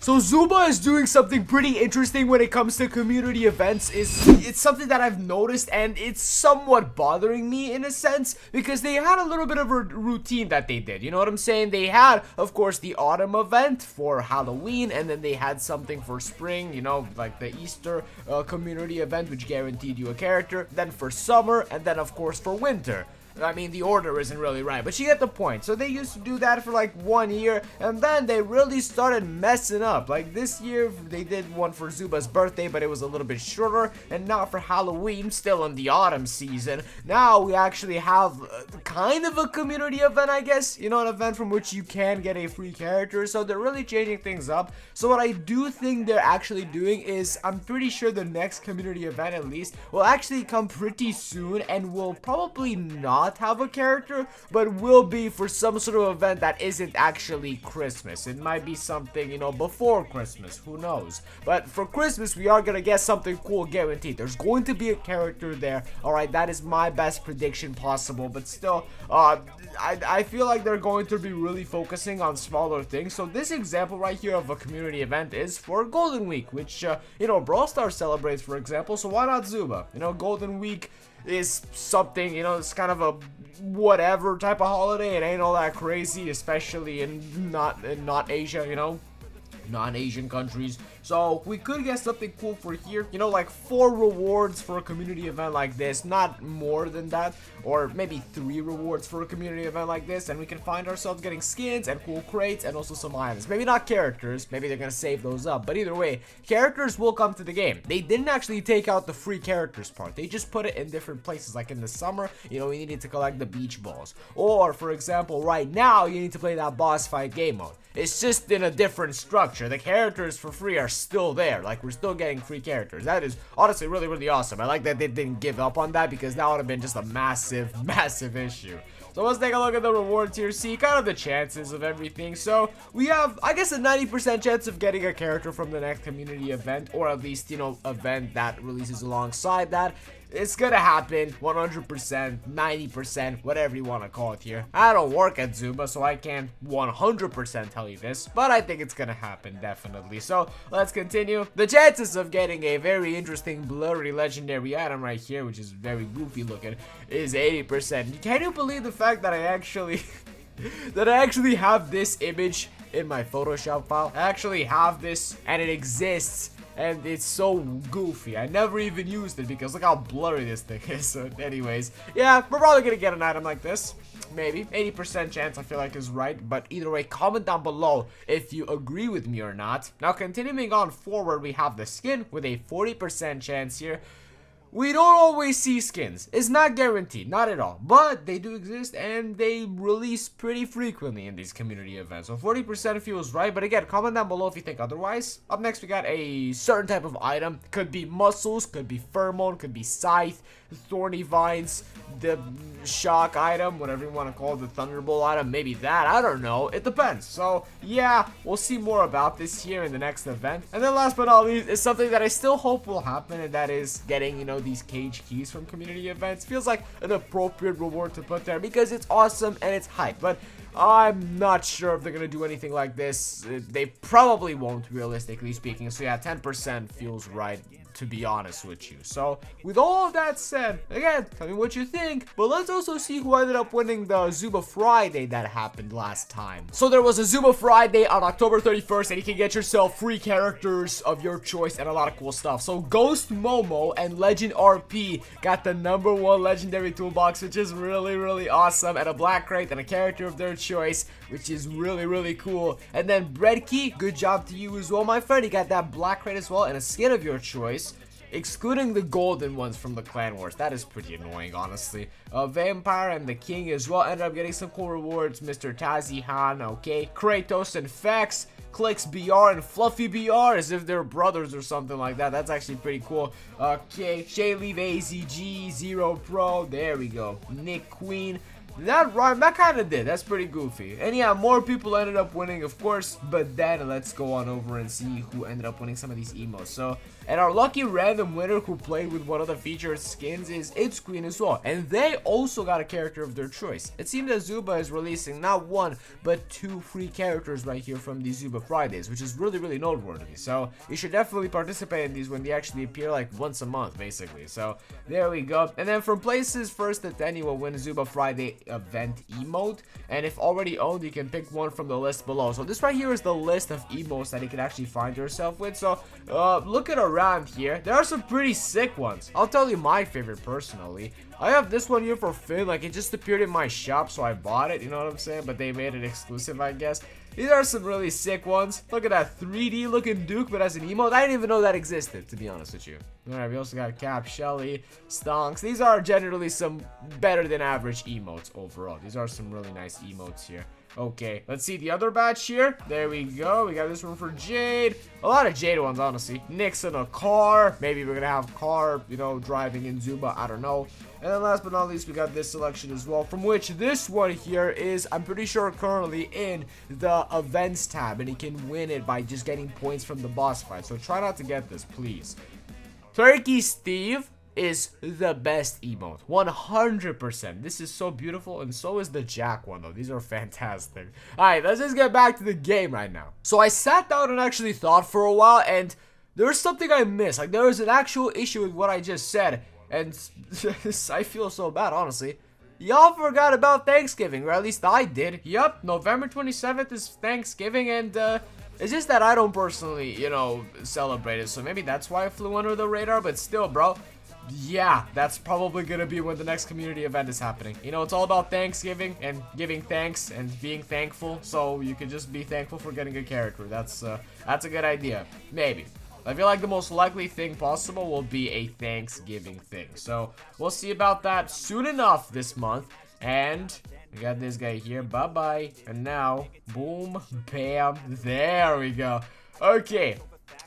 So Zooba is doing something pretty interesting when it comes to community events. It's something that I've noticed, and it's somewhat bothering me in a sense, because they had a little bit of a routine that they did. You know what I'm saying? They had, of course, the autumn event for Halloween, and then they had something for spring, you know, like the Easter community event, which guaranteed you a character. Then for summer, and then of course for winter. I mean, the order isn't really right, but you get the point. So they used to do that for like 1 year, and then they really started messing up. Like this year, they did one for Zuba's birthday, but it was a little bit shorter, and now for Halloween, still in the autumn season, now we actually have kind of a community event, I guess. You know, an event from which you can get a free character, so they're really changing things up. So what I do think they're actually doing is, I'm pretty sure the next community event, at least, will actually come pretty soon, and will probably not have a character, but will be for some sort of event that isn't actually Christmas. It might be something, you know, before Christmas, who knows. But for Christmas, we are gonna get something cool guaranteed. There's going to be a character there. Alright, that is my best prediction possible, but still, I feel like they're going to be really focusing on smaller things. So this example right here of a community event is for Golden Week, which, you know, Brawl Stars celebrates, for example, so why not Zuba? You know, Golden Week is something, you know, it's kind of a whatever type of holiday. It ain't all that crazy, especially in not Asia, you know, non-Asian countries. So we could get something cool for here, you know, like 4 rewards for a community event like this, not more than that, or maybe 3 rewards for a community event like this, and we can find ourselves getting skins and cool crates and also some items. Maybe not characters, maybe they're gonna save those up, but either way, characters will come to the game. They didn't actually take out the free characters part, they just put it in different places. Like in the summer, you know, we needed to collect the beach balls, or for example, right now you need to play that boss fight game mode. It's just in a different structure. The characters for free are still there. Like, we're still getting free characters. That is honestly really, really awesome. I like that they didn't give up on that, because that would have been just a massive, massive issue. So let's take a look at the rewards here, see kind of the chances of everything. So we have, I guess, a 90% chance of getting a character from the next community event, or at least, you know, event that releases alongside that. It's gonna happen 100%, 90%, whatever you want to call it here. I don't work at Zooba, so I can't 100% tell you this, but I think it's gonna happen, definitely. So let's continue. The chances of getting a very interesting blurry legendary item right here, which is very goofy looking, is 80%. Can you believe the fact that I actually have this image in my Photoshop file? I actually have this, and it exists. And it's so goofy. I never even used it because look how blurry this thing is. So anyways, yeah, we're probably gonna get an item like this. Maybe 80% chance, I feel like, is right. But either way, comment down below if you agree with me or not. Now continuing on forward, we have the skin with a 40% chance here. We don't always see skins. It's not guaranteed, not at all. But they do exist, and they release pretty frequently in these community events. So 40% feels right, but again, comment down below if you think otherwise. Up next, we got a certain type of item. Could be muscles, could be pheromone, could be scythe, thorny vines, the shock item, whatever you want to call it, the thunderbolt item, maybe that, I don't know, it depends. So yeah, we'll see more about this here in the next event. And then last but not least is something that I still hope will happen, and that is getting, you know, these cage keys from community events. Feels like an appropriate reward to put there because it's awesome and it's hype, but I'm not sure if they're gonna do anything like this. They probably won't, realistically speaking. So yeah, 10% feels right, to be honest with you. So with all of that said, again, tell me what you think, but let's also see who ended up winning the Zooba Friday that happened last time. So there was a Zooba Friday on October 31st, and you can get yourself free characters of your choice and a lot of cool stuff. So Ghost Momo and Legend RP got the #1 legendary toolbox, which is really, really awesome, and a black crate and a character of their choice, which is really, really cool. And then Bread Key, good job to you as well, my friend. You got that black crate as well and a skin of your choice, excluding the golden ones from the Clan Wars. That is pretty annoying, honestly. Vampire and the King as well ended up getting some cool rewards. Mr. Tazihan, okay. Kratos and Fex, Clicks BR and Fluffy BR, as if they're brothers or something like that. That's actually pretty cool. Okay, Shayleave AZG, Zero Pro, there we go. Nick Queen, That rhyme, that kind of did. That's pretty goofy. And yeah, more people ended up winning, of course. But then let's go on over and see who ended up winning some of these emotes. So, and our lucky random winner who played with one of the featured skins is It's Queen as well. And they also got a character of their choice. It seemed that Zooba is releasing not one, but 2 free characters right here from these Zooba Fridays, which is really, really noteworthy. So, you should definitely participate in these when they actually appear like once a month, basically. So, there we go. And then from places first to 10, you will win Zooba Friday event emote. And if already owned, you can pick one from the list below. So, this right here is the list of emotes that you can actually find yourself with. So, look at around here. There are some pretty sick ones. I'll tell you my favorite personally. I have this one here for Finn. Like, it just appeared in my shop, so I bought it. You know what I'm saying? But they made it exclusive, I guess. These are some really sick ones. Look at that 3D looking Duke, but as an emote. I didn't even know that existed, to be honest with you. Alright, we also got Cap, Shelly, Stonks. These are generally some better than average emotes overall. These are some really nice emotes here. Okay, let's see the other batch here. There we go. We got this one for Jade. A lot of Jade ones, honestly. Nick's in a car. Maybe we're gonna have car, you know, driving in Zooba. I don't know. And then last but not least, we got this selection as well, from which this one here is, I'm pretty sure, currently in the events tab, and you can win it by just getting points from the boss fight. So try not to get this, please. Turkey Steve is the best emote, 100%. This is so beautiful, and so is the Jack one though. These are fantastic. Alright, let's just get back to the game right now. So I sat down and actually thought for a while, and there's something I missed. Like, there was an actual issue with what I just said, and I feel so bad, honestly. Y'all forgot about Thanksgiving, or at least I did. Yup, November 27th is Thanksgiving, and it's just that I don't personally, you know, celebrate it, so maybe that's why I flew under the radar. But still, bro, yeah, that's probably gonna be when the next community event is happening. You know, it's all about Thanksgiving and giving thanks and being thankful, so you can just be thankful for getting a character. That's a good idea. Maybe. I feel like the most likely thing possible will be a Thanksgiving thing. So, we'll see about that soon enough this month. And we got this guy here. Bye-bye. And now, boom, bam, there we go. Okay.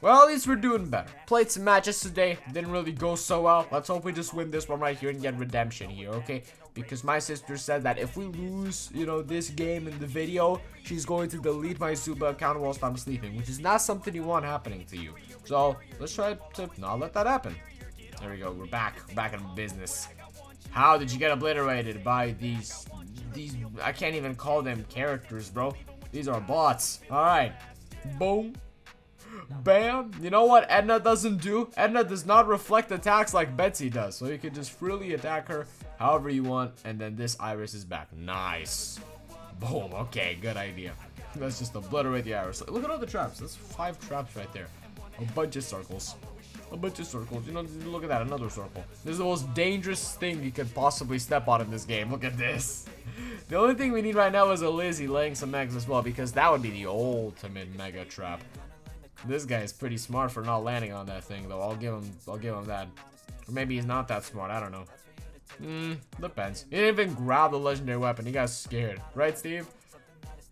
Well, at least we're doing better. Played some matches today. Didn't really go so well. Let's hope we just win this one right here and get redemption here, okay? Because my sister said that if we lose, you know, this game in the video, she's going to delete my Zooba account whilst I'm sleeping, which is not something you want happening to you. So, let's try to not let that happen. There we go. We're back in business. How did you get obliterated by these, I can't even call them characters, bro. These are bots. Alright. Boom. Bam. You know what Edna doesn't do? Edna does not reflect attacks like Betsy does. So you can just freely attack her however you want. And then this Iris is back. Nice. Boom. Okay, good idea. Let's just obliterate the Iris. Look at all the traps. That's 5 traps right there. A bunch of circles. A bunch of circles. You know, look at that. Another circle. This is the most dangerous thing you could possibly step on in this game. Look at this. The only thing we need right now is a Lizzie laying some eggs as well, because that would be the ultimate mega trap. This guy is pretty smart for not landing on that thing, though. I'll give him that. Or maybe he's not that smart. I don't know. Depends. He didn't even grab the legendary weapon. He got scared. Right, Steve?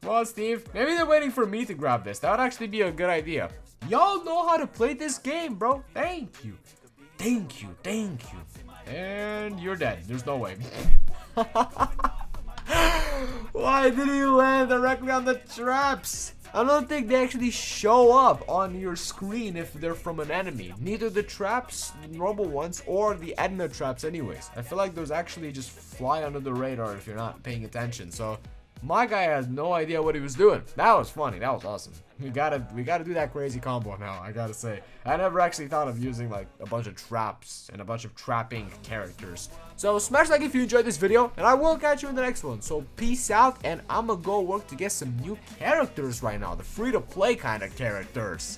Well, Steve, maybe they're waiting for me to grab this. That would actually be a good idea. Y'all know how to play this game, bro. Thank you. Thank you. Thank you. And you're dead. There's no way. Why did he land directly on the traps? I don't think they actually show up on your screen if they're from an enemy. Neither the traps, the normal ones, or the Edna traps anyways. I feel like those actually just fly under the radar if you're not paying attention. So my guy has no idea what he was doing. That was funny. That was awesome. We gotta do that crazy combo now, I gotta say. I never actually thought of using like a bunch of traps and a bunch of trapping characters. So smash like if you enjoyed this video, and I will catch you in the next one. So peace out, and I'ma go work to get some new characters right now. The free to play kind of characters.